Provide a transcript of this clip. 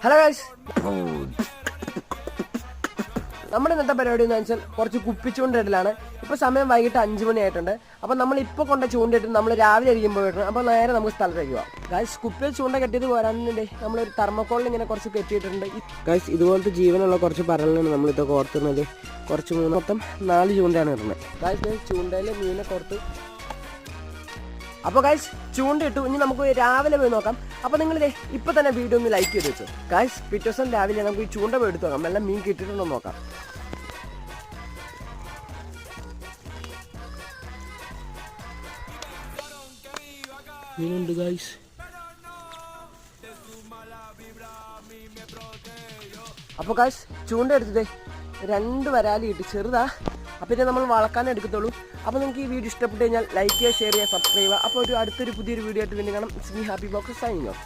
Hello guys, നമ്മുടെ ഇന്നത്തെ പരിപാടി എന്ന് വെച്ചാൽ കുറച്ച് കുപ്പിച്ചൂണ്ടിടലാണ്. ഇപ്പോൾ സമയം വൈകിട്ട് 5 മണിയായിട്ടുണ്ട്. അപ്പോൾ നമ്മൾ ഇപ്പോൾ കൊണ്ട ചൂണ്ടിട്ട് നമ്മൾ രാവിലെ ഇരിക്കുമ്പോൾ പോയിട്ടുണ്ട്. അപ്പോൾ നേരെ നമുക്ക് സ്ഥലത്തേക്ക് പോകാം. ഗൈസ്, കുപ്പിയിൽ ചൂണ്ട കെട്ടിയത് പോരാനുണ്ടേ നമ്മളൊരു തെർമോക്കോളിൽ ഇങ്ങനെ കുറച്ച് കെട്ടിയിട്ടുണ്ട്. ഗൈസ്, ഇതുപോലത്തെ ജീവനുള്ള കുറച്ച് പരലിനാണ് നമ്മളിതൊക്കെ ഓർത്തുന്നത്. കുറച്ച് മൊത്തം 4 ചൂണ്ടയാണ് ഇടുന്നത്. ഗൈസ്, ചൂണ്ടയിൽ മീനെ കോർത്ത്. അപ്പോൾ ഗൈസ്, ചൂണ്ടയിട്ടു. ഇനി നമുക്ക് രാവിലെ പോയി നോക്കാം. അപ്പോൾ നിങ്ങളിതേ ഇപ്പോൾ തന്നെ വീഡിയോ ഒന്ന് ലൈക്ക് ചെയ്ത് വെച്ചു. ഗൈസ്, പിറ്റേ ദിവസം രാവിലെ നമുക്ക് ഈ ചൂണ്ട പോയി എടുത്ത് നോക്കാം. എല്ലാം മീൻ കിട്ടിയിട്ടുണ്ടോ നോക്കാം. മീനുണ്ട് ഗൈസ്. അപ്പോൾ ഗൈസ്, ചൂണ്ട എടുത്തതേ 2 വരാലി ഇട്ട് ചെറുതാ. അപ്പോൾ ഇത് നമ്മൾ വളക്കാൻ എടുക്കത്തുള്ളൂ. അപ്പോൾ നിങ്ങൾക്ക് ഈ വീഡിയോ ഇഷ്ടപ്പെട്ട് കഴിഞ്ഞാൽ ലൈക്ക് ചെയ്യുക, ഷെയർ ചെയ്യുക, സബ്സ്ക്രൈബ് ചെയ്യുക. അപ്പോൾ അടുത്തൊരു പുതിയൊരു വീഡിയോ ആയിട്ട് വീണ്ടും കാണാം. It's me happy box signing off.